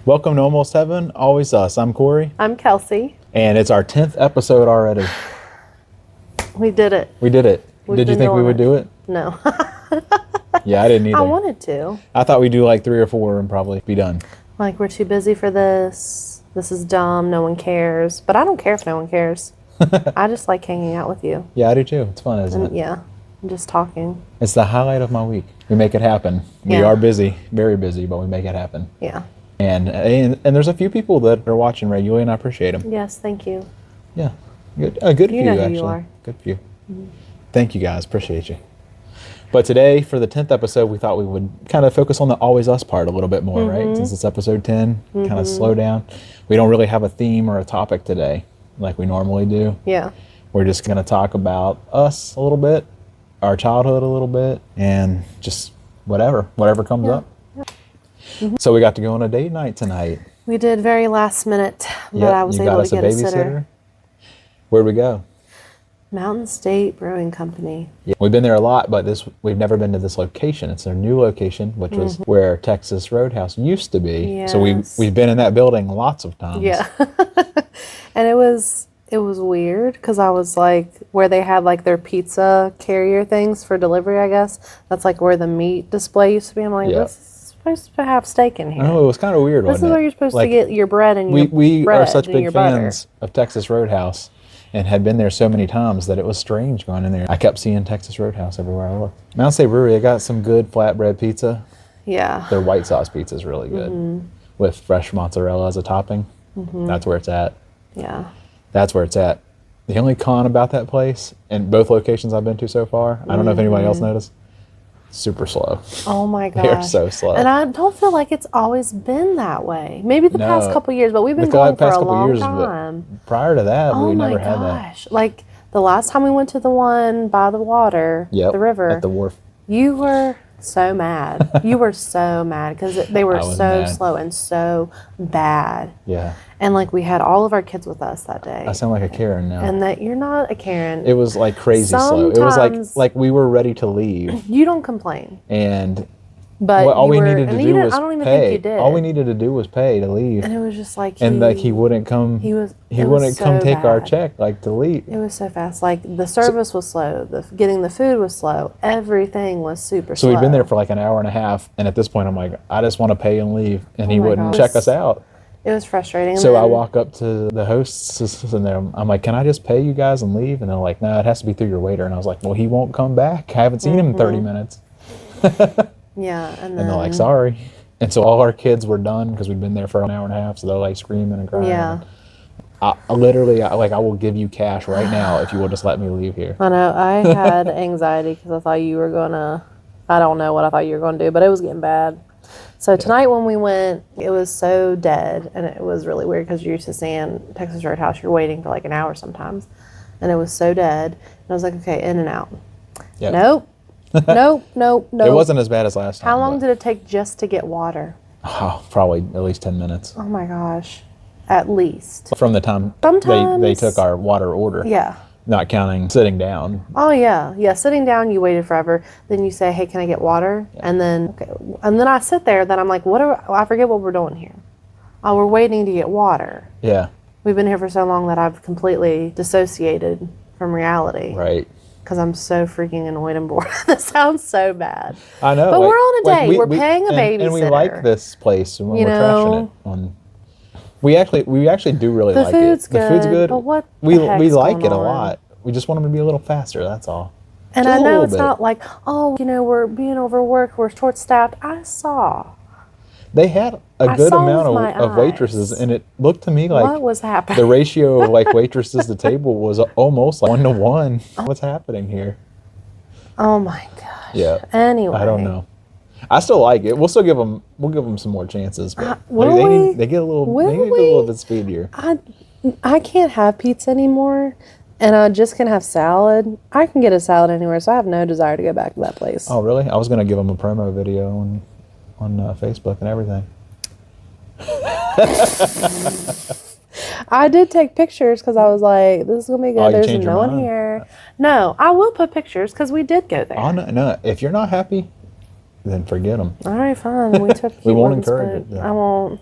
Welcome to Almost Heaven, Always Us. I'm Corey. I'm Kelsey. And it's our 10th episode already. We did it. We did it. We've Did you been think we doing would it. do it? No. Yeah, I didn't either. I wanted to. I thought we'd do like 3 or 4 and probably be done. Like, we're too busy for this. This is dumb. No one cares. But I don't care if no one cares. I just like hanging out with you. Yeah, I do too. It's fun, isn't it? Yeah. I'm just talking. It's the highlight of my week. We make it happen. We Yeah. are busy, very busy, but we make it happen. Yeah. And there's a few people that are watching regularly, and I appreciate them. Yes, thank you. Yeah, a good few You know who actually. you are. Good few. Thank you guys, appreciate you. But today, for the 10th episode, we thought we would kind of focus on the Always Us part a little bit more, right? Since it's episode 10, kind of slow down. We don't really have a theme or a topic today like we normally do. Yeah. We're just going to talk about us a little bit, our childhood a little bit, and just whatever comes up. So we got to go on a date night tonight. We did very last minute, but Yep, I was you got able us to get a a babysitter. sitter. Where'd we go? Mountain State Brewing Company. Yeah, we've been there a lot, but we've never been to this location. It's a new location, which was where Texas Roadhouse used to be. Yes. So we've been in that building lots of times. Yeah. And it was weird because I was like, where they had like their pizza carrier things for delivery, I guess. That's like where the meat display used to be. I'm like, Yeah. this is supposed to have steak in here. Oh, it was kind of weird, This is wasn't it? where you're supposed Like, to get your bread and your we bread are such and big your butter. fans of Texas Roadhouse and had been there so many times that it was strange going in there. I kept seeing Texas Roadhouse everywhere I looked. Mountain State Brewery, they got some good flatbread pizza. Yeah. Their white sauce pizza is really good with fresh mozzarella as a topping. That's where it's at. Yeah. That's where it's at. The only con about that place, and both locations I've been to so far, I don't know if anybody else noticed, super slow. Oh my gosh. They're so slow. And I don't feel like it's always been that way. Maybe the past No. couple years, but we've been The going for past a couple long years, time. but prior to that, Oh we my never had that. gosh. Like the last time we went to the one by the water, Yep, the river, at the wharf. you were so mad. You were so mad because they were I was so mad. slow and so bad. Yeah, And like we had all of our kids with us that day. I sound like a Karen now. And that you're not a Karen. It was like crazy slow. It was Sometimes- like we were ready to leave, You don't complain. and But all you we were, needed to and do you didn't- was I don't even pay. think you did. All we needed to do was pay to leave, And it was just like and like he wouldn't come. he was- He it was wouldn't come so take our bad. check like to leave. It was so fast. Like the service was slow. Getting the food was slow. Everything was super So slow. we'd been there for like an hour and a half, and at this point, I'm like, I just want to pay and leave, and he Oh my wouldn't gosh. check us out. It was frustrating. And So I then- walk up to the hosts, and I'm like, "Can I just pay you guys and leave?" And they're like, "No, it has to be through your waiter." And I was like, "Well, he won't come back. I haven't seen him in 30 minutes." Yeah, and then And they're like, "Sorry." And so all our kids were done because we'd been there for an hour and a half. So they're like screaming and crying. Yeah. I literally, I will give you cash right now if you will just let me leave here. I know I had anxiety because I thought you were gonna. I don't know what I thought you were gonna do, but it was getting bad. So tonight when we went, it was so dead, and it was really weird because you're used to seeing Texas Roadhouse. You're waiting for like an hour sometimes, and it was so dead. And I was like, okay, in and out. Yep. Nope. Nope. It wasn't as bad as last time. How long but- did it take just to get water? Oh, probably at least 10 minutes. Oh my gosh. At least. From the time they Sometimes- took our water order. Yeah. Not counting sitting down. Oh yeah. Yeah. Sitting down, you waited forever. Then you say, hey, can I get water? And then I sit there, then I'm like, I forget what we're doing here. Oh, we're waiting to get water. Yeah, We've been here for so long that I've completely dissociated from reality. right. Because I'm so freaking annoyed and bored. This sounds so bad. I know. But we're on a date. We're paying a babysitter. And we like this place, and You we're trashing know? it. We actually do really The like food's it. The food's good, good. but what we the heck's like going it a on? lot. We just want them to be a little faster. That's all. And Just I a know little it's bit. not like, oh, we're being overworked, we're short-staffed. I saw. They had a I good saw amount with my of waitresses, eyes. and it looked to me like What was happening? the ratio of like waitresses to table was almost like 1-to-1. What's happening here? Oh my gosh. Yeah. Anyway. I don't know. I still like it. We'll give them some more chances, but will they get a little Will they need to get a little bit speedier. I can't have pizza anymore, and I just can have salad. I can get a salad anywhere, so I have no desire to go back to that place. Oh, really? I was gonna give them a promo video on Facebook and everything. I did take pictures because I was like, this is going to be good. Oh, you There's changed your no one mind? here. No, I will put pictures because we did go there. Oh, no. If you're not happy, then forget them. All right, fine. We took We won't ones, encourage but it, yeah. I won't.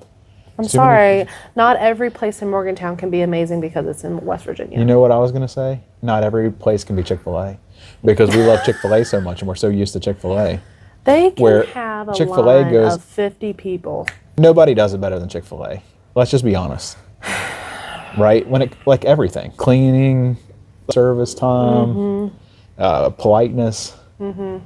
I'm sorry. Not every place in Morgantown can be amazing because it's in West Virginia. You know what I was going to say? Not every place can be Chick-fil-A because we love Chick-fil-A so much and we're so used to Chick-fil-A. They can have a Chick-fil-A line goes, of 50 people. Nobody does it better than Chick-fil-A. Let's just be honest. Right? Like everything. Cleaning, service time, politeness.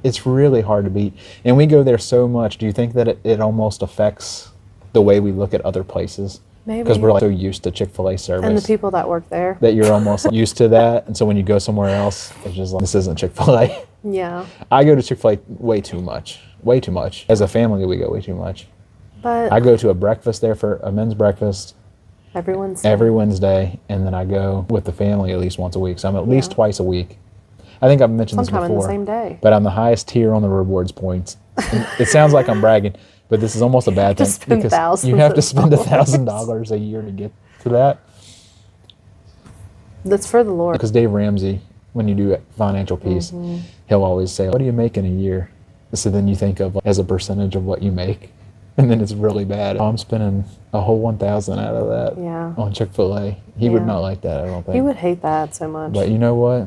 It's really hard to beat. And we go there so much. Do you think that it almost affects the way we look at other places? Maybe. Because we're like so used to Chick-fil-A service. And the people that work there. That you're almost used to that. And so when you go somewhere else, it's just like, this isn't Chick-fil-A. Yeah. I go to Chick-fil-A way too much. Way too much. As a family, we go way too much. But I go to a breakfast there for a men's breakfast. Every Wednesday, and then I go with the family at least once a week. So I'm at least twice a week. I think I've mentioned this before. Sometime in the same day. But I'm the highest tier on the rewards points. It sounds like I'm bragging, but this is almost a bad thing because you have to spend $1,000 a year to get to that. That's for the Lord. Because Dave Ramsey, when you do financial piece, he'll always say, "What do you make in a year?" So then you think of as a percentage of what you make. And then it's really bad. I'm spending a whole $1,000 out of that on Chick-fil-A. He would not like that, I don't think. He would hate that so much. But you know what?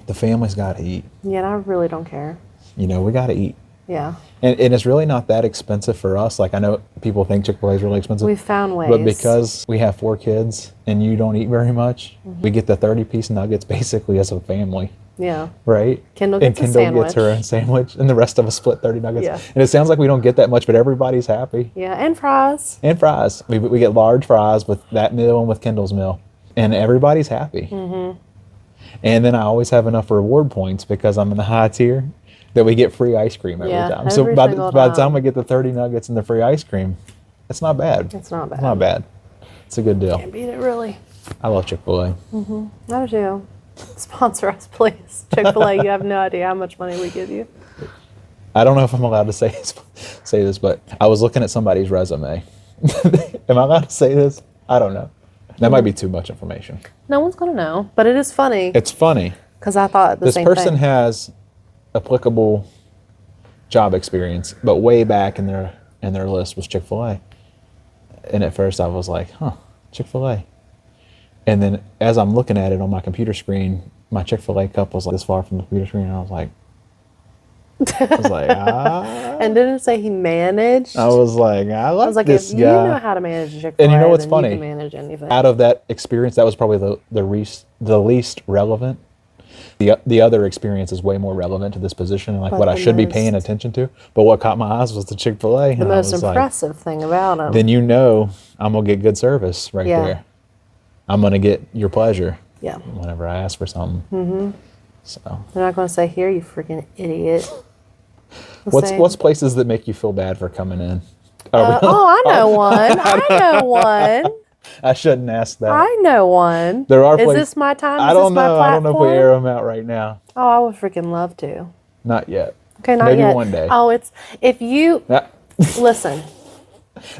The family's got to eat. Yeah, and I really don't care. You know, we got to eat. Yeah. And it's really not that expensive for us. Like, I know people think Chick-fil-A is really expensive. We've found ways. But because we have 4 kids and you don't eat very much, we get the 30-piece nuggets basically as a family. Yeah. Right? Kendall gets her own sandwich, and the rest of us split 30 nuggets. Yeah. And it sounds like we don't get that much, but everybody's happy. Yeah, and fries. And fries. We get large fries with that meal and with Kendall's meal. And everybody's happy. And then I always have enough reward points because I'm in the high tier that we get free ice cream every time. So by the time we get the 30 nuggets and the free ice cream, it's not bad. It's not bad. It's not bad. It's a good deal. Can't beat it, really. I love Chick-fil-A. I do too. Sponsor us, please. Chick-fil-A, you have no idea how much money we give you. I don't know if I'm allowed to say this, but I was looking at somebody's resume. Am I allowed to say this? I don't know. That might be too much information. No one's going to know, but it is funny. It's funny. Because I thought the same thing. This person has applicable job experience, but way back in their list was Chick-fil-A. And at first I was like, Chick-fil-A. And then as I'm looking at it on my computer screen, my Chick-fil-A cup was like this far from the computer screen, and I was like, And didn't it say he managed? I was like, I like this if guy. You know how to manage a Chick-fil-A, and you know what's then funny? You can manage anything. Out of that experience, that was probably the least relevant. The other experience is way more relevant to this position and like what I should be paying attention to. But what caught my eyes was the Chick-fil-A. The most impressive thing about them. Then you know I'm going to get good service right there. I'm going to get your pleasure whenever I ask for something. So they're not going to say, "Here, you freaking idiot." What's places that make you feel bad for coming in? I know one. I know one. I shouldn't ask that. I know one. There are Is this my time? I don't know. My I don't know if we air them out right now. Oh, I would freaking love to. Not yet. Okay, not Maybe yet. one day. Oh, it's if you listen.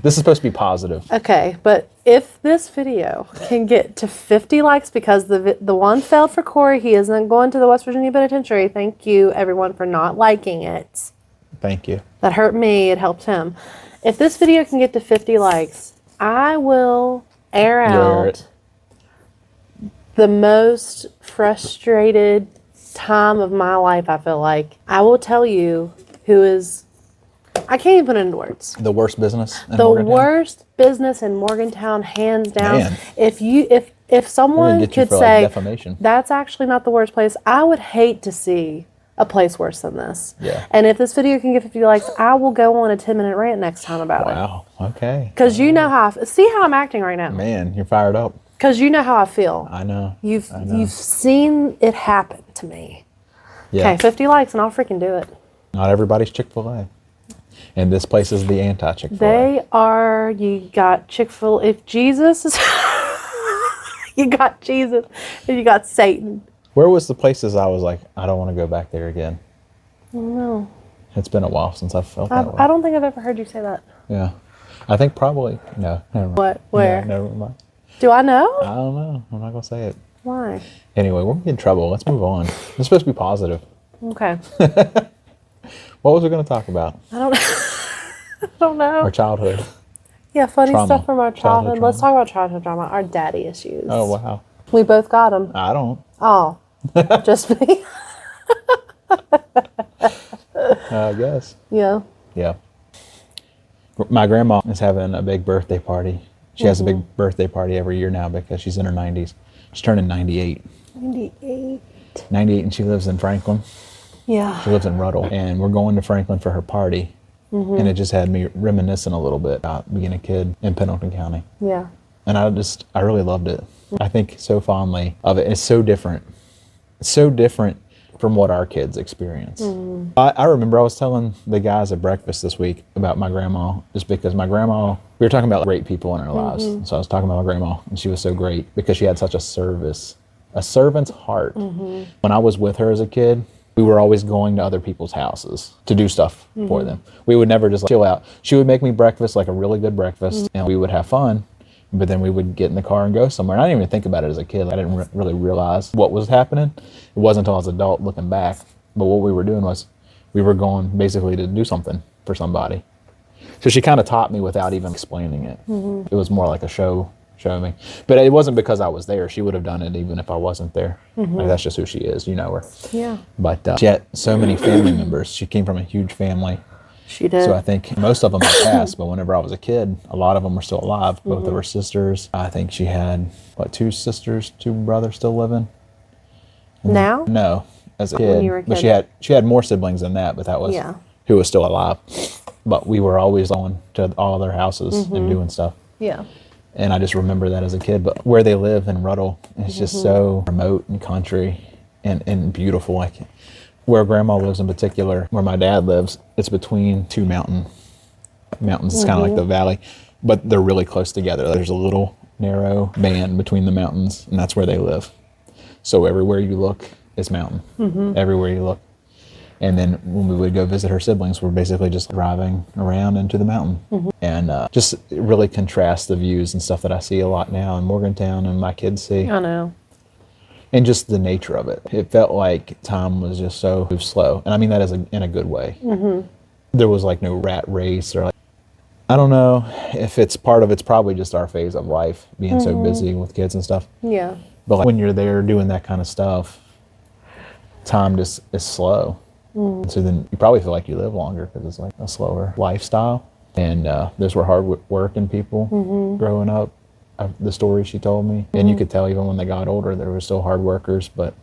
This is supposed to be positive. Okay, but if this video can get to 50 likes because the one failed for Corey, he isn't going to the West Virginia Penitentiary. Thank you, everyone, for not liking it. Thank you. That hurt me. It helped him. If this video can get to 50 likes, I will air out the most frustrated time of my life, I feel like. I will tell you who is... I can't even put it into words. The worst business in the Morgantown? Worst business in Morgantown, hands down. Man. If someone could say defamation. That's actually not the worst place, I would hate to see a place worse than this. Yeah. And if this video can get 50 likes, I will go on a 10-minute rant next time about it. Wow. Okay. Because you know how see how I'm acting right now. Man, you're fired up. Because you know how I feel. I know. You've seen it happen to me. Yeah. Okay, 50 likes and I'll freaking do it. Not everybody's Chick-fil-A. And this place is the anti-Chick-fil-A. They are, you got Chick-fil-A. If Jesus is, you got Jesus and you got Satan. Where was the places I was like, I don't want to go back there again? I don't know. It's been a while since I've felt that way. I don't think I've ever heard you say that. Yeah. I think probably, no, never mind. What? Where? No, never mind. Do I know? I don't know. I'm not going to say it. Why? Anyway, we're in trouble. Let's move on. It's supposed to be positive. Okay. What was we going to talk about? I don't know. Our childhood. Yeah, funny Trauma. stuff from our childhood. Let's trauma. talk about childhood drama. Our daddy issues. Oh, wow. We both got them. I don't. Oh, just me. I guess. Yeah. Yeah. My grandma is having a big birthday party. She has a big birthday party every year now because she's in her 90s. She's turning 98. 98. 98, and she lives in Franklin. Yeah. She lives in Ruddle. And we're going to Franklin for her party. And it just had me reminiscing a little bit about being a kid in Pendleton County. Yeah. And I really loved it. I think so fondly of it. It's so different. It's so different from what our kids experience. I remember I was telling the guys at breakfast this week about my grandma, just because my grandma, we were talking about great people in our lives. So I was talking about my grandma, and she was so great because she had such a servant's heart. When I was with her as a kid, we were always going to other people's houses to do stuff for them. We would never just chill out. She would make me breakfast, like a really good breakfast, and we would have fun. But then we would get in the car and go somewhere. And I didn't even think about it as a kid. I didn't really realize what was happening. It wasn't until I was an adult looking back. But what we were doing was we were going basically to do something for somebody. So she kind of taught me without even explaining it. It was more like a show me. But it wasn't because I was there. She would have done it even if I wasn't there. Like, that's just who she is. You know her. Yeah. But she had so many family members. She came from a huge family. She did. So I think most of them have passed, but whenever I was a kid, a lot of them were still alive. Both of her sisters. I think she had, 2 sisters, 2 brothers still living? Now? No, as a When kid. you were a But kid. she had more siblings than that, but that was who was still alive. But we were always going to all their houses and doing stuff. Yeah. And I just remember that as a kid. But where they live in Ruddle, it's just so remote and country and beautiful. Like where Grandma lives in particular, where my dad lives, it's between 2 mountains. It's kind of like the valley, but they're really close together. There's a little narrow band between the mountains, and that's where they live. So everywhere you look is mountain. Everywhere you look. And then when we would go visit her siblings, we're basically just driving around into the mountain. And just really contrast the views and stuff that I see a lot now in Morgantown and my kids see. I know. And just the nature of it. It felt like time was just so slow. And I mean that in a good way. There was like no rat race or like, I don't know if it's probably just our phase of life, being so busy with kids and stuff. Yeah. But like when you're there doing that kind of stuff, time just is slow. So then you probably feel like you live longer because it's like a slower lifestyle. And those were hard working people growing up. The story she told me. And you could tell even when they got older, they were still hard workers, but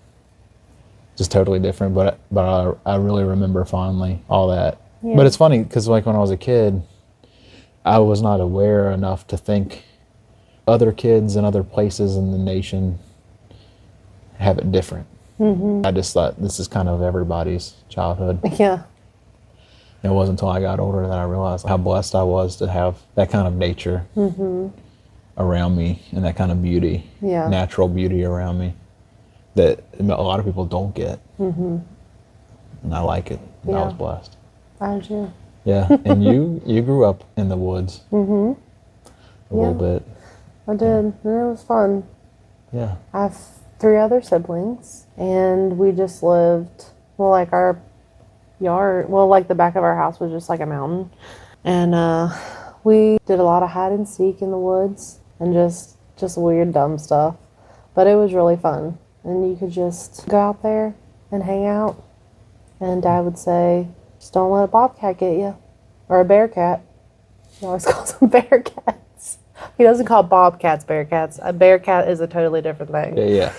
just totally different. But I really remember fondly all that. Yeah. But it's funny because like when I was a kid, I was not aware enough to think other kids in other places in the nation have it different. I just thought this is kind of everybody's childhood. Yeah. It wasn't until I got older that I realized how blessed I was to have that kind of nature around me and that kind of beauty, natural beauty around me that a lot of people don't get. And I like it. And I was blessed. I do. Yeah. And you grew up in the woods a little bit. I did. And it was fun. Yeah. I have 3 other siblings, and we just lived, like our yard, like the back of our house was just like a mountain. And we did a lot of hide and seek in the woods and just weird, dumb stuff. But it was really fun. And you could just go out there and hang out. And Dad would say, just don't let a bobcat get you. Or a bearcat. He always calls them bearcats. He doesn't call bobcats bearcats. A bearcat is a totally different thing. Yeah.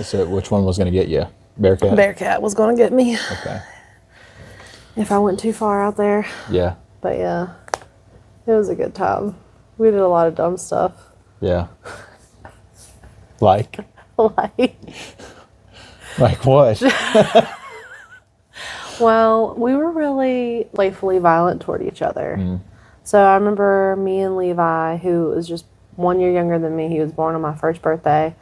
So which one was going to get you? Bearcat? Bearcat was going to get me. Okay. If I went too far out there. Yeah. But yeah, it was a good time. We did a lot of dumb stuff. Yeah. Like what? Well, we were really playfully violent toward each other. So I remember me and Levi, who was just 1 year younger than me, he was born on my first birthday.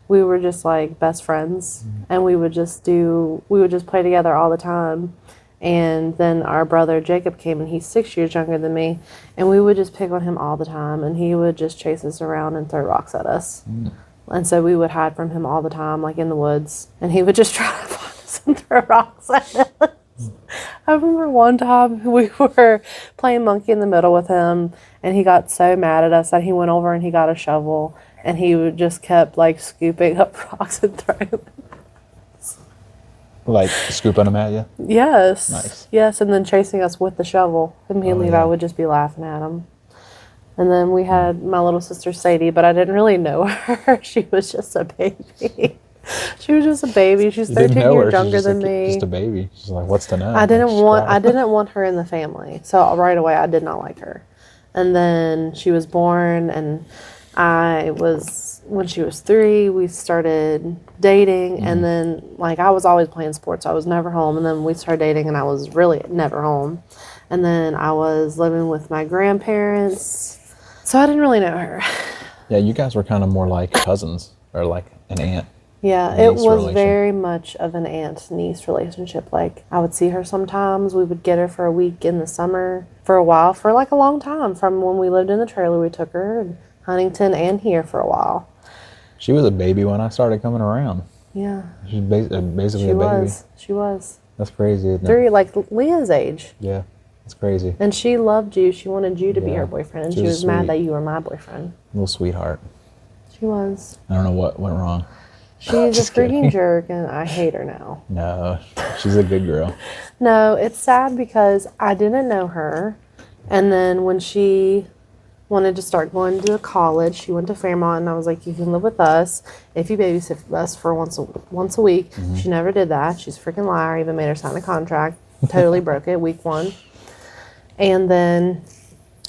We were just like best friends, and we would just play together all the time. And then our brother Jacob came, and he's 6 years younger than me, and we would just pick on him all the time, and he would just chase us around and throw rocks at us. And so we would hide from him all the time, like in the woods, and he would just try to find us and throw rocks at us. I remember one time we were playing monkey in the middle with him, and he got so mad at us that he went over and he got a shovel, and he would just kept like scooping up rocks and throwing them. Like scooping them at you? Yes. Nice. Yes, and then chasing us with the shovel. And me and Levi would just be laughing at him. And then we had my little sister Sadie, but I didn't really know her. She was just a baby. She was just a baby. She's 13 years younger than me. Just a baby. She's like, what's to know? I didn't want her in the family. So right away I did not like her. And then she was born, and when she was 3, we started dating, and then like I was always playing sports. I was never home, and then we started dating, and I was really never home. And then I was living with my grandparents, so I didn't really know her. Yeah, you guys were kind of more like cousins, or like an aunt. Yeah, it was very much of an aunt-niece relationship. Like, I would see her sometimes. We would get her for a week in the summer, for a while, for like a long time. From when we lived in the trailer, we took her in Huntington and here for a while. She was a baby when I started coming around. Yeah. She was basically a baby. She was. That's crazy, isn't it? 3, like Leah's age. Yeah, that's crazy. And she loved you. She wanted you to be her boyfriend. And she was mad sweet. that you were my boyfriend. Little sweetheart. She was. I don't know what went wrong. She's a freaking jerk, and I hate her now. No, she's a good girl. No, it's sad because I didn't know her. And then when she wanted to start going to college, she went to Fairmont, and I was like, you can live with us if you babysit us for once a week. Mm-hmm. She never did that. She's a freaking liar. I even made her sign a contract. Totally broke it week 1. And then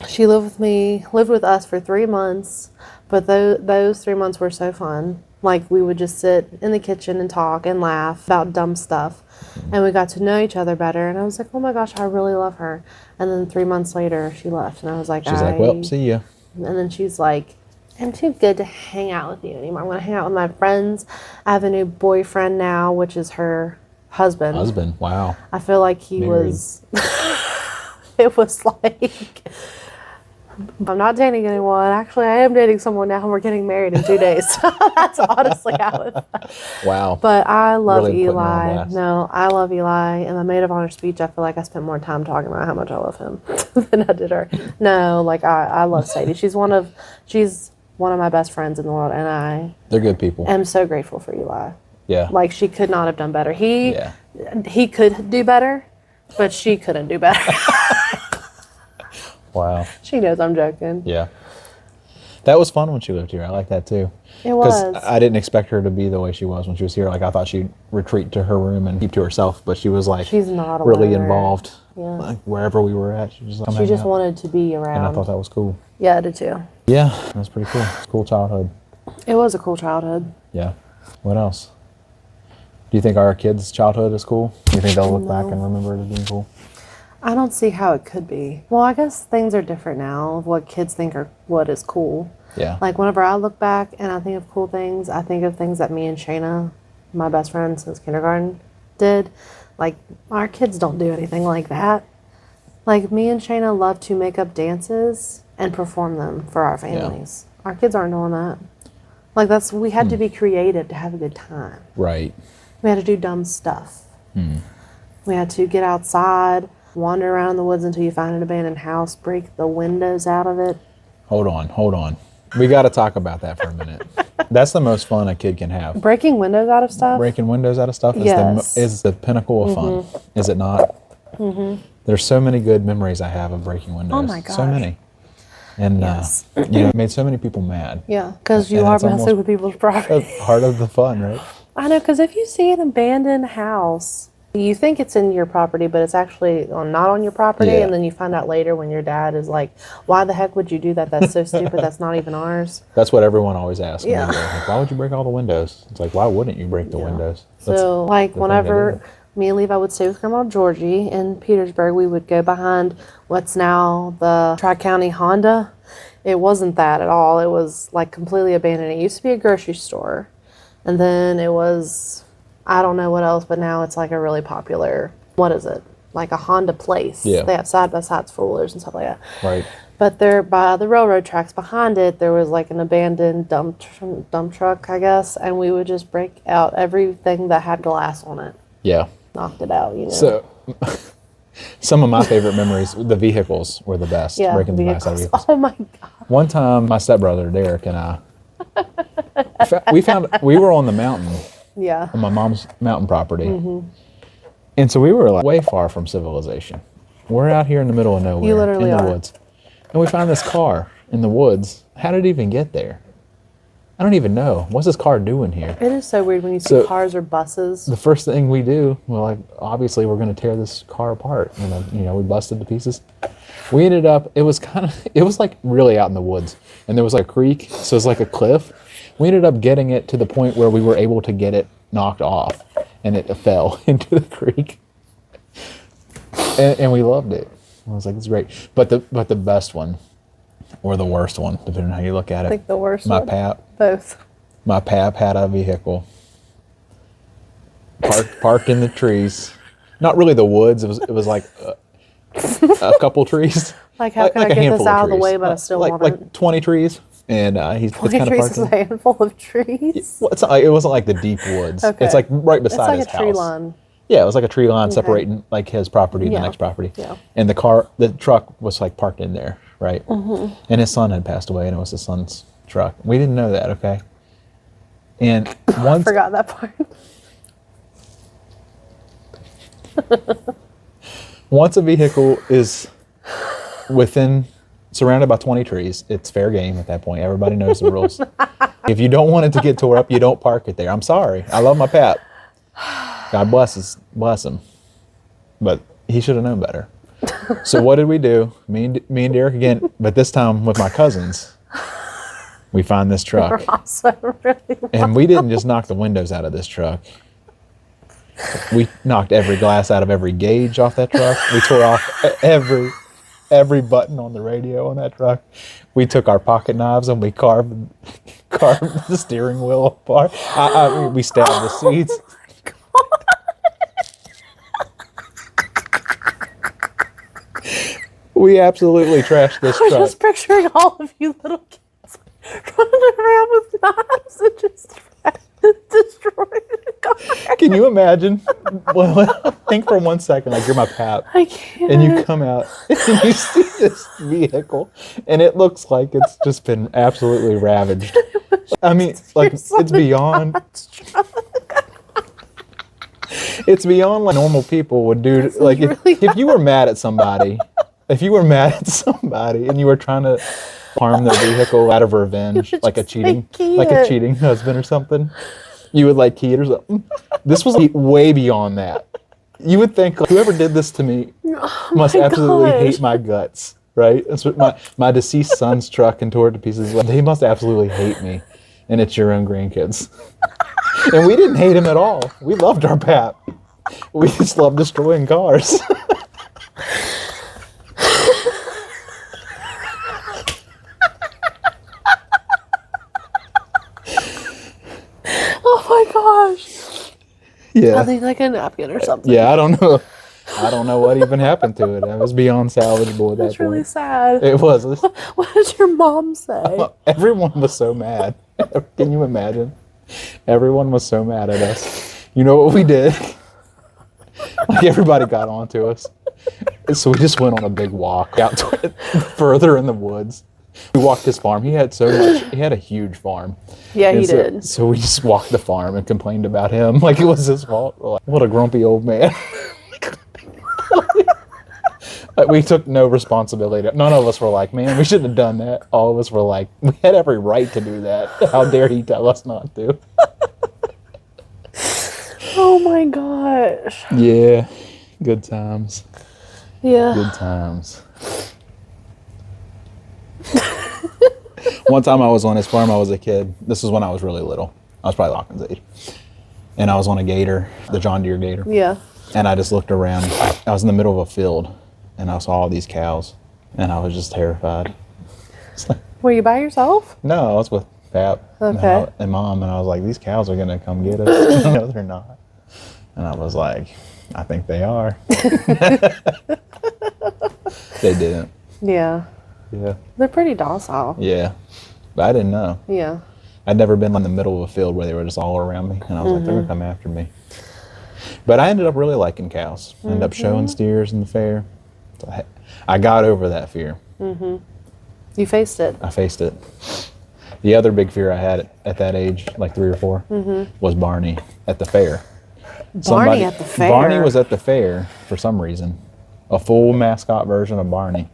she lived with us for 3 months. But those 3 months were so fun. Like, we would just sit in the kitchen and talk and laugh about dumb stuff. And we got to know each other better. And I was like, oh my gosh, I really love her. And then 3 months later, she left. And I was like, she's like, well, see ya. And then she's like, I'm too good to hang out with you anymore. I'm going to hang out with my friends. I have a new boyfriend now, which is her husband. Husband, wow. I feel like he was, it was like, I'm not dating anyone. Actually, I am dating someone now, and we're getting married in 2 days. That's honestly how it felt. Wow. But I love really Eli. No, I love Eli. In my maid of honor speech, I feel like I spent more time talking about how much I love him than I did her. No, like I love Sadie. She's one of my best friends in the world, and they're good people. I'm so grateful for Eli. Yeah. Like, she could not have done better. He could do better, but she couldn't do better. Wow. She knows I'm joking. Yeah. That was fun when she lived here. I like that too. It was. Because I didn't expect her to be the way she was when she was here. Like, I thought she'd retreat to her room and keep to herself, but she was like, she's not really aware. involved. Yeah. Like, wherever we were at, she just wanted to be around. And I thought that was cool. Yeah, I did too. Yeah, that was pretty cool. It's a cool childhood. It was a cool childhood. Yeah. What else? Do you think our kids' childhood is cool? Do you think they'll look back and remember it as being cool? I don't see how it could be. Well, I guess things are different now of what kids think are what is cool. Yeah. Like, whenever I look back and I think of cool things, I think of things that me and Shayna, my best friend since kindergarten, did. Like, our kids don't do anything like that. Like, me and Shayna love to make up dances and perform them for our families. Yeah. Our kids aren't doing that. Like, we had to be creative to have a good time. Right. We had to do dumb stuff. We had to get outside, wander around in the woods until you find an abandoned house, break the windows out of it. Hold on. We got to talk about that for a minute. That's the most fun a kid can have. Breaking windows out of stuff? Breaking windows out of stuff is the pinnacle of fun. Is it not? Mm-hmm. There's so many good memories I have of breaking windows. Oh my gosh. So many. And it made so many people mad. Yeah, because you are messing with people's property. That's part of the fun, right? I know, because if you see an abandoned house, you think it's in your property, but it's actually not on your property, and then you find out later when your dad is like, why the heck would you do that? That's so stupid. That's not even ours. That's what everyone always asks me. Yeah. Like, why would you break all the windows? It's like, why wouldn't you break the windows? So, like, whenever me and Levi would stay with Grandma Georgie in Petersburg, we would go behind what's now the Tri-County Honda. It wasn't that at all. It was, like, completely abandoned. It used to be a grocery store. And then it was, I don't know what else, but now it's like a really popular, what is it? Like a Honda place. Yeah. They have side-by-side spoilers and stuff like that. Right. But there, by the railroad tracks behind it, there was like an abandoned dump truck, I guess. And we would just break out everything that had glass on it. Yeah. Knocked it out, you know. So, Some of my favorite memories, the vehicles were the best. Yeah, breaking the glass out of vehicles. Oh my God. One time, my stepbrother Derek and I, we were on the mountain, Yeah. on my mom's mountain property, and so we were like way far from civilization. We're out here in the middle of nowhere, You literally in the are. woods, and we found this car in the woods. How did it even get there? I don't even know. What's this car doing here? It is so weird when you see So- cars or buses. The first thing we do, well, like obviously we're going to tear this car apart. And we busted to pieces. We ended up. It was like really out in the woods, and there was like a creek, so it's like a cliff. We ended up getting it to the point where we were able to get it knocked off, and it fell into the creek. And we loved it. I was like, it's great. But the best one, or the worst one, depending on how you look at it. I think the worst My one. pap. Both. My pap had a vehicle parked in the trees. Not really the woods. It was like a couple trees. Like, how can I a get handful this of out of the trees. way, but I still want it? Like 20 trees, and he's it's 20 kind of trees parked. is a handful of trees. Well, it wasn't like the deep woods. Okay. It's like right It's beside like his a tree house. line. Yeah, it was like a tree line separating like his property and Yeah. the next property. Yeah. And the truck was like parked in there, right? And his son had passed away, and it was his son's truck. We didn't know that, okay? And I forgot that part. once a vehicle is surrounded by 20 trees, it's fair game at that point. Everybody knows the rules. If you don't want it to get tore up, you don't park it there. I'm sorry. I love my pap. God bless him. But he should have known better. So what did we do? Me and Derek again, but this time with my cousins. We find this truck. Also really And we didn't just knock the windows out of this truck. We knocked every glass out of every gauge off that truck. We tore off every button on the radio on that truck. We took our pocket knives and we carved the steering wheel apart. We stabbed the seats. We absolutely trashed this I'm truck. just picturing all of you little kids running around with knives and just destroying the car. Can you imagine? Well, think for 1 second, like you're my pap, I can't. and you come out and you see this vehicle, and it looks like it's just been absolutely ravaged. I mean, like it's beyond. It's beyond like normal people would do. Like if you were mad at somebody, and you were trying to harm their vehicle out of revenge, like a cheating husband or something, you would like key it or something. This was like, way beyond that. You would think like, whoever did this to me must absolutely hate my guts, right? That's what my deceased son's truck and tore it to pieces. They must absolutely hate me, and it's your own grandkids. And we didn't hate him at all. We loved our pap. We just loved destroying cars. Oh my gosh. Yeah. I think like a napkin or something. Yeah, I don't know. I don't know what even happened to it. It was beyond salvageable at that That's really point. sad. It was. What did your mom say? Everyone was so mad. Can you imagine? Everyone was so mad at us. You know what we did? Like everybody got onto us. So we just went on a big walk out further in the woods. We walked his farm. He had a huge farm. Yeah, he And did. So we just walked the farm and complained about him like it was his fault. We're like, what a grumpy old man. Like, we took no responsibility. None of us were like, man, we shouldn't have done that. All of us were like, we had every right to do that. How dare he tell us not to? Oh my gosh. Yeah, good times. Yeah. Good times. One time I was on his farm, I was a kid. This was when I was really little. I was probably Lachlan's age. And I was on a gator, the John Deere gator. Yeah. And I just looked around. I was in the middle of a field, and I saw all these cows, and I was just terrified. Were you by yourself? No, I was with Pap Okay. and Mom, and I was like, these cows are going to come get us. No, they're not. And I was like, I think they are. They didn't. Yeah. Yeah. They're pretty docile. Yeah. But I didn't know. Yeah. I'd never been in the middle of a field where they were just all around me, and I was like, they're going to come after me. But I ended up really liking cows. I ended up showing steers in the fair. So I got over that fear. You faced it. I faced it. The other big fear I had at that age, like 3 or 4, was Barney at the fair. Barney at the fair? Barney was at the fair for some reason. A full mascot version of Barney.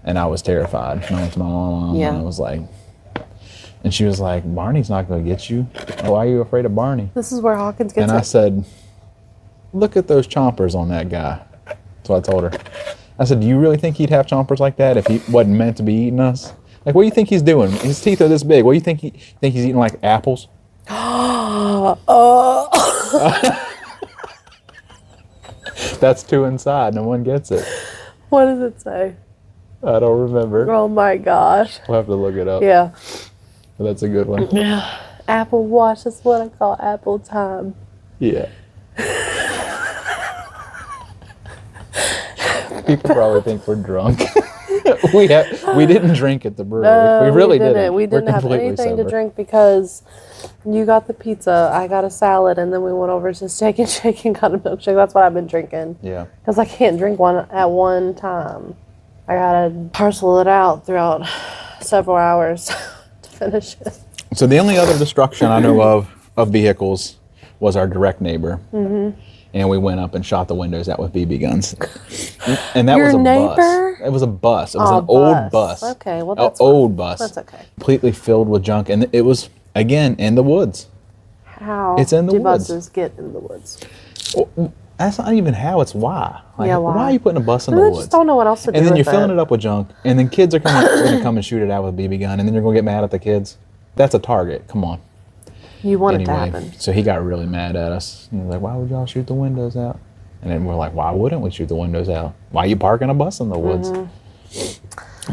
And I was terrified. And I went to my mom and I was like, and she was like, Barney's not going to get you. Why are you afraid of Barney? This is where Hawkins gets And I said, look at those chompers on that guy. That's what I told her. I said, do you really think he'd have chompers like that if he wasn't meant to be eating us? Like, what do you think he's doing? His teeth are this big. What do you think he's eating, like apples? That's 2 inside. No one gets it. What does it say? I don't remember. Oh my gosh. We'll have to look it up. Yeah. But that's a good one. Yeah. Apple Watch. That's what I call Apple time. Yeah. People probably think we're drunk. we didn't drink at the brewery. No, we really didn't. We didn't have anything to drink because you got the pizza, I got a salad, and then we went over to Steak and Shake and got a milkshake. That's what I've been drinking. Yeah. Because I can't drink one at one time. I gotta parcel it out throughout several hours to finish it. So the only other destruction I know of vehicles was our direct neighbor. And we went up and shot the windows out with BB guns. And that was a bus. It was a bus. It was an old bus. Okay, well that's an old bus. That's okay. Completely filled with junk. And it was, again, in the woods. How it's in the do woods. Buses get in the woods? Well, that's not even how, it's why. Like, yeah, why? Why are you putting a bus in the I woods? just don't know what else to do And then with you're filling it up with junk. And then kids are going to come and shoot it out with a BB gun. And then you're going to get mad at the kids. That's a target. Come on. You want it to happen. So he got really mad at us. He was like, why would y'all shoot the windows out? And then we're like, why wouldn't we shoot the windows out? Why are you parking a bus in the woods?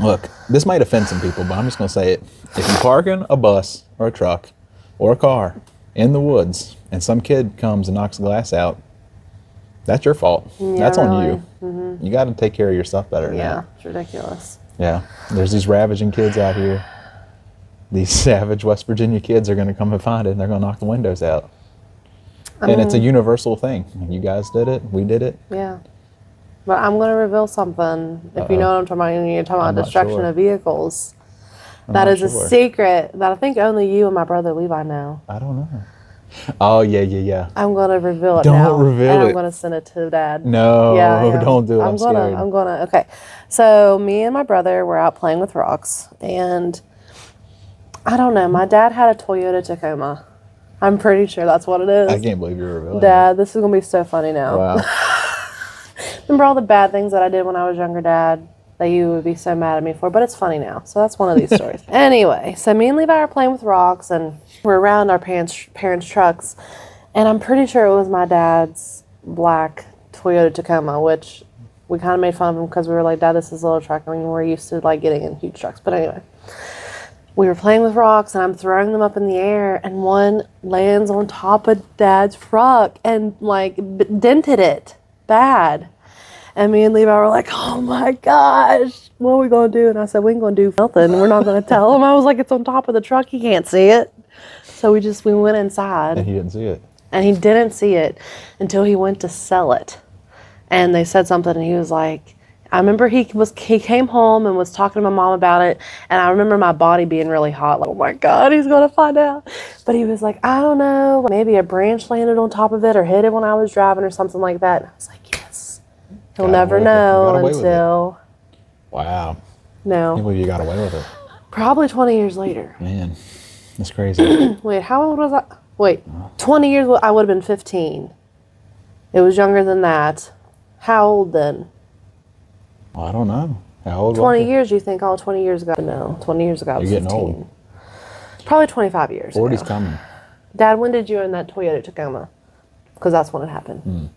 Look, this might offend some people, but I'm just going to say it. If you're parking a bus or a truck or a car in the woods and some kid comes and knocks the glass out, that's your fault. Yeah, that's on really. you. You got to take care of your stuff better than that. Yeah, it's ridiculous. Yeah, there's these ravaging kids out here. These savage West Virginia kids are going to come and find it, and they're going to knock the windows out. And it's a universal thing. You guys did it. We did it. Yeah. But I'm going to reveal something. If you know what I'm talking about, when you're talking about destruction of vehicles. That is a secret that I think only you and my brother Levi know. I don't know. Oh, yeah. I'm going to reveal it now. Don't reveal and it. I'm going to send it to Dad. No, don't do it. I'm scared. I'm going to. Okay. So me and my brother were out playing with rocks. And I don't know. My dad had a Toyota Tacoma. I'm pretty sure that's what it is. I can't believe you're revealing Dad, this is going to be so funny now. Wow. Remember all the bad things that I did when I was younger, Dad, that you would be so mad at me for? But it's funny now. So that's one of these stories. Anyway, so me and Levi are playing with rocks, and we're around our parents' trucks. And I'm pretty sure it was my dad's black Toyota Tacoma, which we kind of made fun of him because we were like, Dad, this is a little truck. I mean, we're used to like getting in huge trucks. But anyway. We were playing with rocks, and I'm throwing them up in the air, and one lands on top of Dad's truck and, like, dented it bad. And me and Levi were like, oh, my gosh, what are we going to do? And I said, we ain't going to do nothing. We're not going to tell him. I was like, it's on top of the truck. He can't see it. So we went inside. And he didn't see it. And he didn't see it until he went to sell it. And they said something, and he was like, I remember he came home and was talking to my mom about it, and I remember my body being really hot, like, oh my God, he's gonna find out. But he was like, I don't know, maybe a branch landed on top of it or hit it when I was driving or something like that. And I was like, yes. He'll never know until. Wow. No. I can't believe you got away with it. Probably 20 years later. Man, that's crazy. Wait, how old was I? Wait, 20 years, I would have been 15. It was younger than that. How old then? I don't know. How old 20 was years, you think, 20 years ago? No, 20 years ago I was 15. You're getting old. Probably 25 years 40's ago. coming. Dad, when did you own that Toyota Tacoma? Because that's when it happened.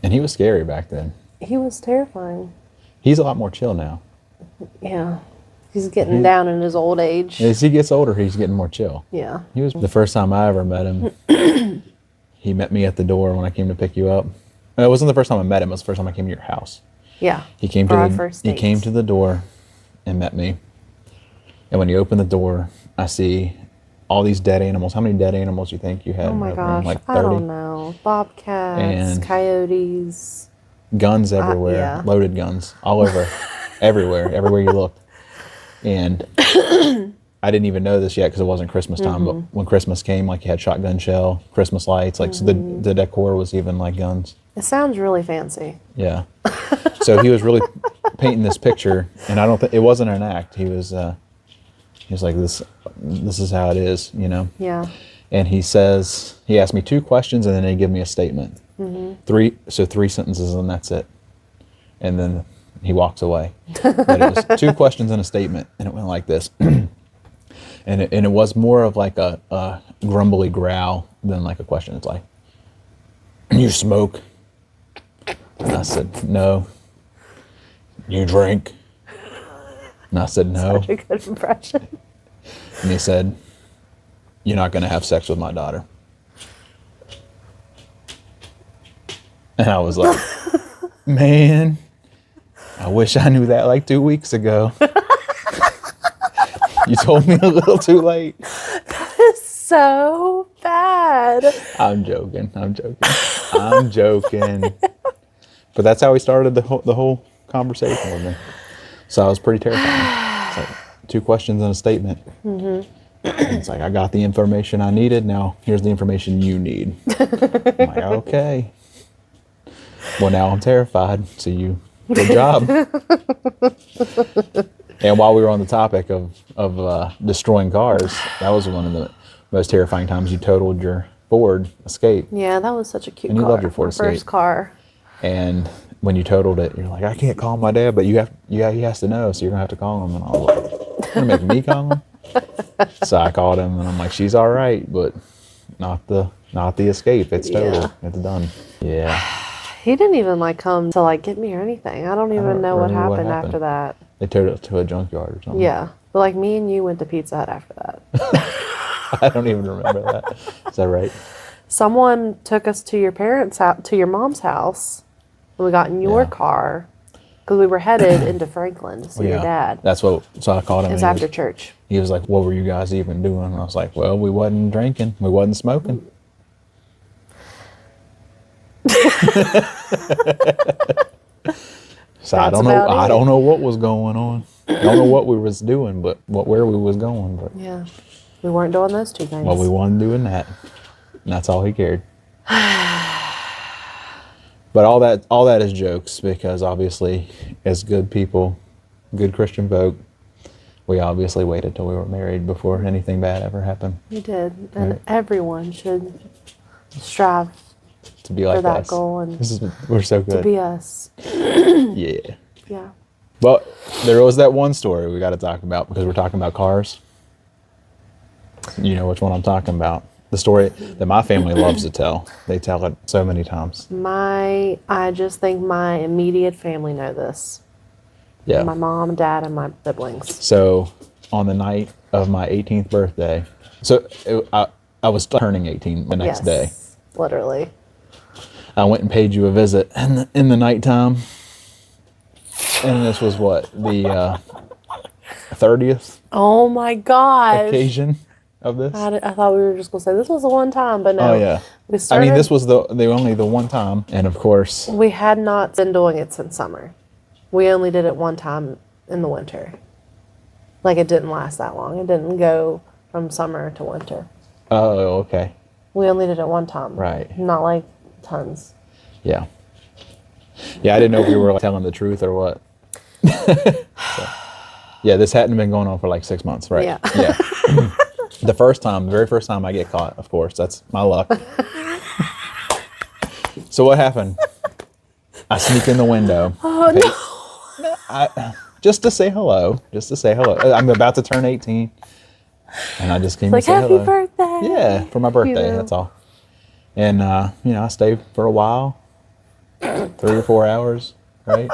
And he was scary back then. He was terrifying. He's a lot more chill now. Yeah. He's getting down in his old age. As he gets older, he's getting more chill. Yeah. He was the first time I ever met him. He met me at the door when I came to pick you up. It wasn't the first time I met him. It was the first time I came to your house. Yeah. He came to the door and met me. And when he opened the door, I see all these dead animals. How many dead animals do you think you had? Oh my in that room? gosh, Like 30? I don't know. Bobcats, And coyotes. guns everywhere, yeah. loaded guns all over, everywhere you looked. And I didn't even know this yet because it wasn't Christmas time. But when Christmas came, like you had shotgun shell, Christmas lights, like so the decor was even like guns. It sounds really fancy. Yeah. So he was really painting this picture, and I don't think it wasn't an act. He was like, this is how it is, you know. Yeah. And he asked me 2 questions, and then he gave me a statement. 3 sentences, and that's it. And then he walks away. But it was 2 questions and a statement, and it went like this. And it was more of like a grumbly growl than like a question. It's like, you smoke? And I said, no. You drink? And I said, no. Such a good impression. And he said, you're not going to have sex with my daughter. And I was like, man, I wish I knew that like 2 weeks ago. You told me a little too late. That is so bad. I'm joking. But that's how he started the whole conversation with me. So I was pretty terrified. It's like 2 questions and a statement. And it's like, I got the information I needed. Now here's the information you need. I'm like, okay. Well, now I'm terrified. So good job. And while we were on the topic of destroying cars, that was one of the most terrifying times. You totaled your Ford Escape. Yeah, that was such a cute car. And you loved your Ford Escape. First car. And when you totaled it, you're like, I can't call my dad, but he has to know, so you're gonna have to call him. And I was like, you're gonna make me call him? So I called him, and I'm like, she's all right, but not the Escape. It's totaled. Yeah. It's done. Yeah. He didn't even like come to like get me or anything. I don't even know what remember happened after that. They towed it to a junkyard or something. Yeah, but like me and you went to Pizza Hut after that. I don't even remember that. Is that right? Someone took us to your parents' house, to your mom's house, and we got in your car because we were headed into Franklin to see your dad. So I called him. It was after church. He was like, what were you guys even doing? And I was like, well, we wasn't drinking. We wasn't smoking. So I don't know what was going on. I don't know what we was doing, but where we was going. But yeah, we weren't doing those 2 things. well, we wasn't doing that. And that's all he cared. But all that is jokes, because obviously, as good people, good Christian folk, we obviously waited till we were married before anything bad ever happened. We did, and everyone should strive to be like for that us. Goal, and we're so good. to be us. Yeah. Yeah. But there was that one story we got to talk about, because we're talking about cars. You know which one I'm talking about. The story that my family loves to tell. They tell it so many times. I just think my immediate family know this. Yeah. My mom, dad, and my siblings. So on the night of my 18th birthday, I was turning 18 the next day. Literally. I went and paid you a visit in the nighttime. And this was what, the 30th Oh my gosh. occasion of this? I thought we were just going to say this was the one time, but no. Oh, yeah. This was only the one time. And of course, we had not been doing it since summer. We only did it one time in the winter. Like, it didn't last that long. It didn't go from summer to winter. oh, okay. We only did it one time. Right. Not like tons. Yeah. Yeah, I didn't know if we were telling the truth or what. So, yeah, this hadn't been going on for like 6 months, right? Yeah. Yeah. The very first time I get caught, of course, that's my luck. So what happened? I sneak in the window. Oh, no. Just to say hello. I'm about to turn 18. And I just came to like, say happy hello. birthday. Yeah, for my birthday, that's all. And, I stayed for a while, 3 or 4 hours, right?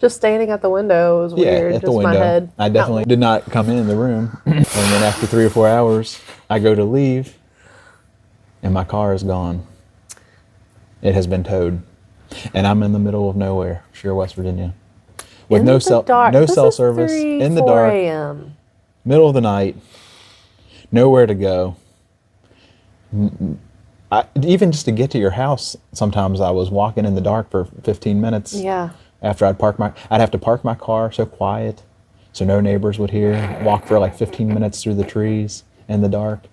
Just standing at the window was weird. Yeah, at just the window. My head. I definitely did not come in the room. And then after 3 or 4 hours, I go to leave, and my car is gone. It has been towed. And I'm in the middle of nowhere, Sheer, West Virginia. With no cell service, in the dark, a.m. middle of the night. nowhere to go. Even just to get to your house, sometimes I was walking in the dark for 15 minutes. Yeah. After I'd have to park my car so quiet, so no neighbors would hear. Walk for like 15 minutes through the trees in the dark.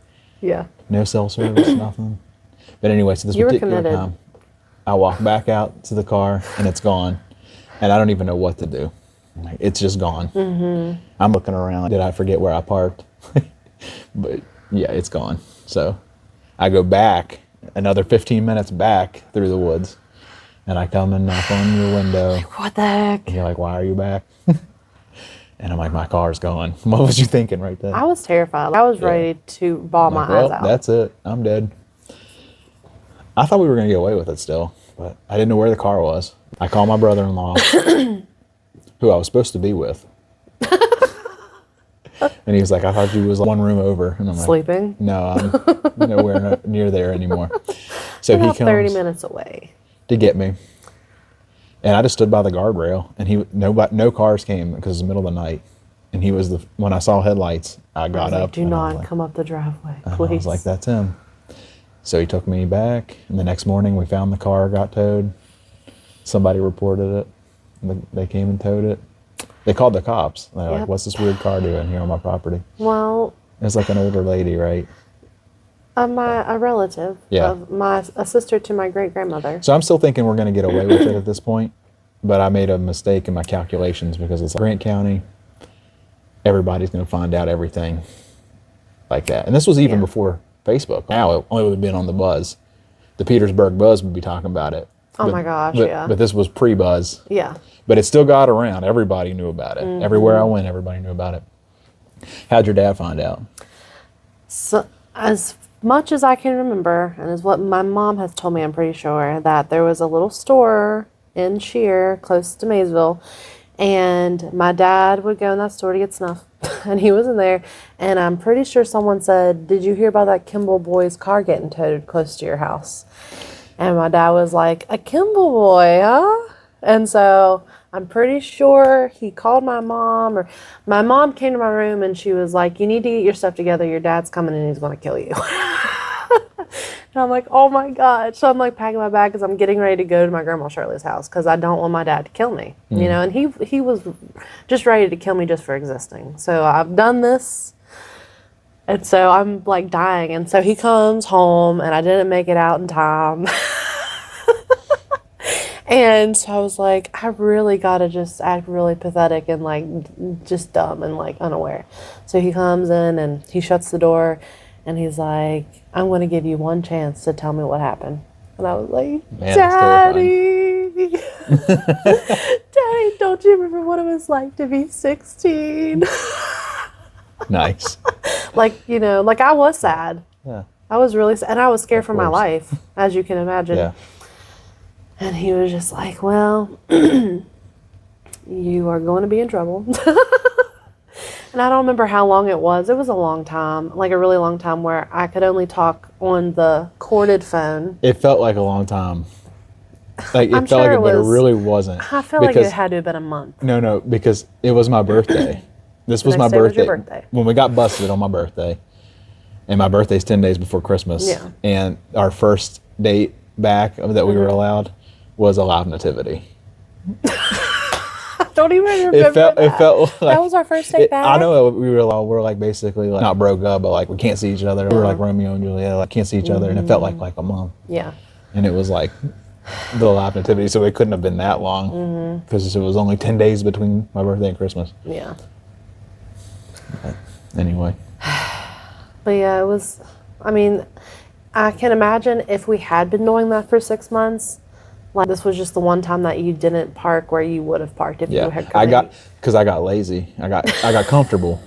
Yeah. No cell service, nothing. But anyway, so this You were particular committed. time, I walk back out to the car and it's gone, and I don't even know what to do. Like, it's just gone. Mm-hmm. I'm looking around. Did I forget where I parked? But yeah, it's gone. So I go back another 15 minutes back through the woods, and I come and knock on your window. What the heck? And you're like, why are you back? And I'm like, my car's gone. What was you thinking right then? I was terrified. I was ready to bawl my eyes out. That's it. I'm dead. I thought we were going to get away with it still, but I didn't know where the car was. I called my brother-in-law, who I was supposed to be with. And he was like, I thought you was one room over. And I'm Sleeping? Like, no, I'm nowhere near there anymore. So About he comes 30 minutes away. to get me. And I just stood by the guardrail, and no cars came because it was the middle of the night. And he was when I saw headlights, I got up. Do not come up the driveway, please. I was like, that's him. So he took me back, and the next morning we found the car got towed. Somebody reported it. They came and towed it. They called the cops. They're like, what's this weird car doing here on my property? Well, it was like an older lady, right? a relative of a sister to my great-grandmother. So I'm still thinking we're going to get away with it at this point, but I made a mistake in my calculations because it's Grant County. Everybody's going to find out everything like that. And this was even before Facebook. Now it only would have been on the buzz. The Petersburg Buzz would be talking about it. Oh my gosh, But this was pre-buzz. Yeah. But it still got around. Everybody knew about it. Mm-hmm. Everywhere I went, everybody knew about it. How'd your dad find out? So, as much as I can remember, and as what my mom has told me, I'm pretty sure, that there was a little store in Shear, close to Maysville, and my dad would go in that store to get snuff, and he was in there, and I'm pretty sure someone said, did you hear about that Kimball boy's car getting towed close to your house? And my dad was like, a Kimball boy, huh? And so I'm pretty sure he called my mom, or my mom came to my room and she was like, you need to get your stuff together. Your dad's coming and he's going to kill you. And I'm like, oh my God. So I'm like packing my bag because I'm getting ready to go to my grandma Shirley's house because I don't want my dad to kill me, you know, and he was just ready to kill me just for existing. So I've done this. And so I'm like dying. And so he comes home and I didn't make it out in time. And so I was like, I really got to just act really pathetic and like just dumb and like unaware. So he comes in and he shuts the door and he's like, I'm going to give you one chance to tell me what happened. And I was like, Man, Daddy, Daddy, don't you remember what it was like to be 16? Nice. Like, you know, like I was sad. Yeah. I was really sad. And I was scared for my life, as you can imagine. Yeah. And he was just like, well, you are going to be in trouble. And I don't remember how long it was. It was a long time, like a really long time where I could only talk on the corded phone. It felt like a long time. Like I'm it felt sure like it, but it really wasn't. I feel like it had to have been a month. No, because it was my birthday. This was my next day was birthday. your birthday. When we got busted on my birthday. And my birthday's 10 days before Christmas. Yeah. And our first date back that we were allowed was a live nativity. I don't even remember that. It felt like that was our first date back. I know we were like basically like not broke up, but like we can't see each other. We were like Romeo and Juliet, like can't see each other, and it felt like a month. Yeah. And it was like the live nativity, so it couldn't have been that long because it was only 10 days between my birthday and Christmas. Yeah. But anyway. But yeah, it was, I mean, I can imagine if we had been doing that for 6 months, like this was just the one time that you didn't park where you would have parked if you had come because I got lazy. I got comfortable.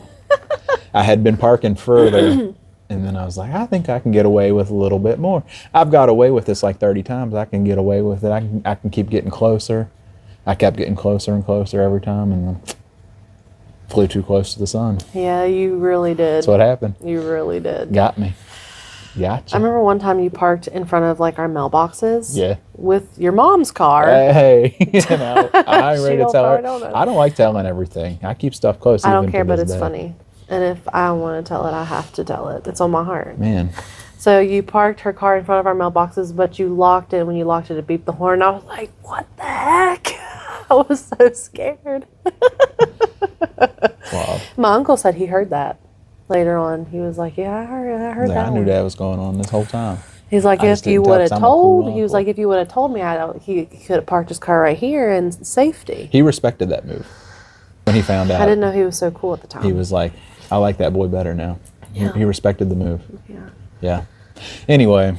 I had been parking further, and then I was like, I think I can get away with a little bit more. I've got away with this like 30 times. I can get away with it. I can keep getting closer. I kept getting closer and closer every time, and then flew too close to the sun. Yeah, you really did. That's what happened. You really did. Got me. Gotcha. I remember one time you parked in front of like our mailboxes. Yeah. With your mom's car. Hey, you know, I ain't ready to tell her. donuts. I don't like telling everything. I keep stuff close. I don't even care, to but this it's day. funny. And if I want to tell it, I have to tell it. It's on my heart. Man. So you parked her car in front of our mailboxes, but you locked it. When you locked it, it beeped the horn. I was like, what the heck? I was so scared. Wow. My uncle said he heard that later on. He was like, yeah, I heard that. I knew that was going on this whole time. He's like, if you would have told, he was uncle. like, if you would have told me, he could have parked his car right here in safety. He respected that move. When he found out. I didn't know he was so cool at the time. He was like, I like that boy better now. Yeah. He respected the move. Yeah. Yeah. Anyway,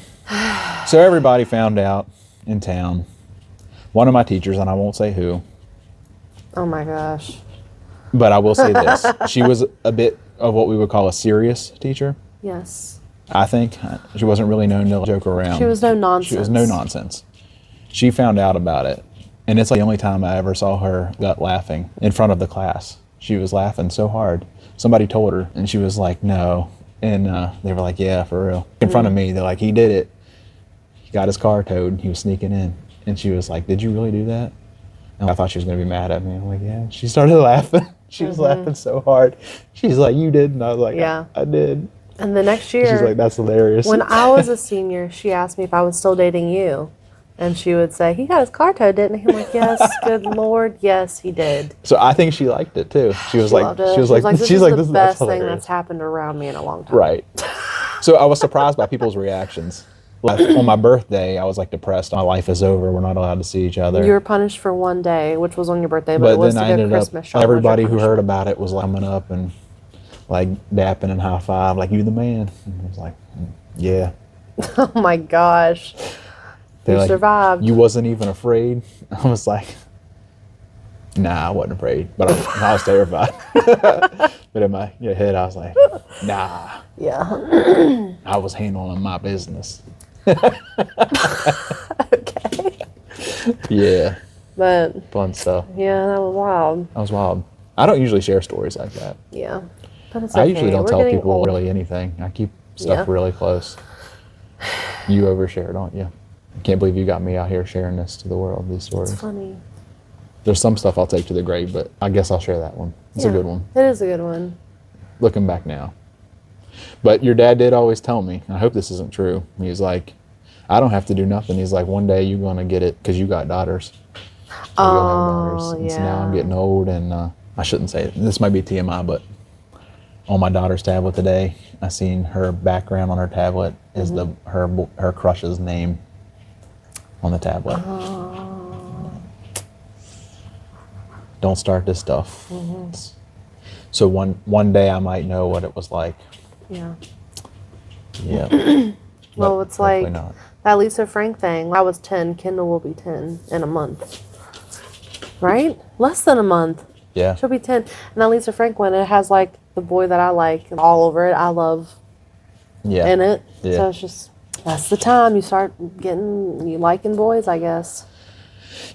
so everybody found out in town. One of my teachers, and I won't say who, Oh my gosh. but I will say this. She was a bit of what we would call a serious teacher, Yes. I think. She wasn't really known to joke around. She was no nonsense. She was no nonsense. She found out about it. And it's like the only time I ever saw her gut laughing in front of the class. She was laughing so hard. Somebody told her, and she was like, no. And they were like, yeah, for real. In front of me, they're like, he did it. He got his car towed. He was sneaking in. And she was like, did you really do that? And I thought she was going to be mad at me. I'm like, yeah. She started laughing. She was laughing so hard. She's like, you did? And I was like, yeah, I did. And the next year, she's like, that's hilarious. When I was a senior, she asked me if I was still dating you. And she would say, he got his car towed, didn't he? I'm like, yes, good Lord, yes, he did. So I think she liked it too. She was like, this is the best thing that's happened around me in a long time. Right. So I was surprised by people's reactions. Like on my birthday, I was like depressed. My life is over. We're not allowed to see each other. You were punished for one day, which was on your birthday, but it was then to I go ended Christmas up, shopping. everybody who heard about it was like coming up and like dapping and high five, like, you the man. And I was like, yeah. Oh my gosh. They're you like, survived. You wasn't even afraid? I was like, nah, I wasn't afraid, but I was terrified. But in my head, I was like, nah. Yeah. I was handling my business. Okay. Yeah. But fun stuff. Yeah, that was wild. That was wild. I don't usually share stories like that. Yeah. But it's okay. I usually don't tell people really anything. I keep stuff really close. You overshare, don't you? I can't believe you got me out here sharing this to the world, these stories. It's funny. There's some stuff I'll take to the grave, but I guess I'll share that one. It's a good one. It is a good one. Looking back now. But your dad did always tell me, I hope this isn't true, he was like, I don't have to do nothing. He's like, one day you're going to get it because you got daughters. So you'll have daughters. And so now I'm getting old, and I shouldn't say it. This might be TMI, but on my daughter's tablet today, I seen her background on her tablet is her crush's name on the tablet. Don't start this stuff. So one day I might know what it was like. Yeah. Yeah. Well, it's like that Lisa Frank thing. I was 10. Kendall will be 10 in a month. Right? Less than a month. Yeah. She'll be 10. And that Lisa Frank one, it has like the boy that I like all over it. I love in it. Yeah. So it's just, that's the time you start you liking boys, I guess.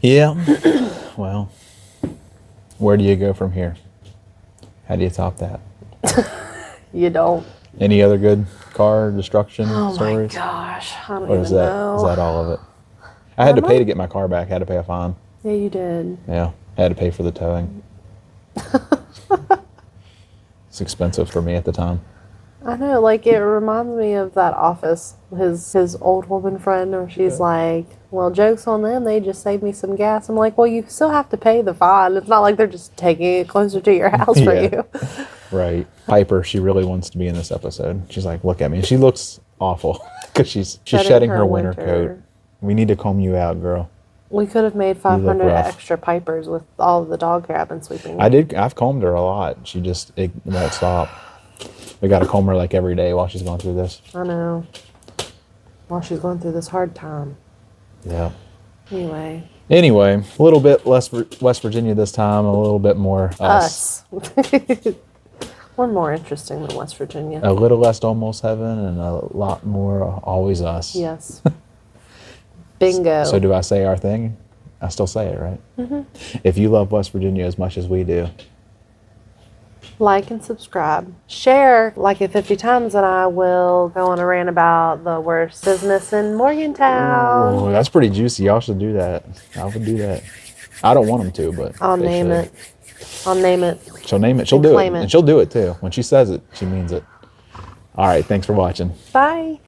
Yeah. Well, where do you go from here? How do you top that? You don't. Any other good car destruction stories? Oh my gosh. I don't even know. Is that all of it? I had to pay to get my car back. I had to pay a fine. Yeah, you did. Yeah. I had to pay for the towing. It's expensive for me at the time. I know, like, it reminds me of that Office, his old woman friend, where she's like, well, joke's on them, they just saved me some gas. I'm like, well, you still have to pay the fine. It's not like they're just taking it closer to your house for you. Right. Piper, she really wants to be in this episode. She's like, look at me. She looks awful because she's shedding her winter coat. We need to comb you out, girl. We could have made 500 extra Pipers with all of the dog crap and sweeping. I've combed her a lot. She just it won't stop. We got to comb her like every day while she's going through this. I know. While she's going through this hard time. Yeah. Anyway, a little bit less West Virginia this time, a little bit more us. One more interesting than West Virginia. A little less Almost Heaven and a lot more Always Us. Yes. Bingo. So do I say our thing? I still say it, right? Mm-hmm. If you love West Virginia as much as we do, like and subscribe. Share like it 50 times, and I will go on a rant about the worst business in Morgantown. Oh, that's pretty juicy. Y'all should do that. I would do that. I don't want them to, but I'll name it. I'll name it. She'll name it. She'll do it. Claim it. And she'll do it too. When she says it, she means it. All right. Thanks for watching. Bye.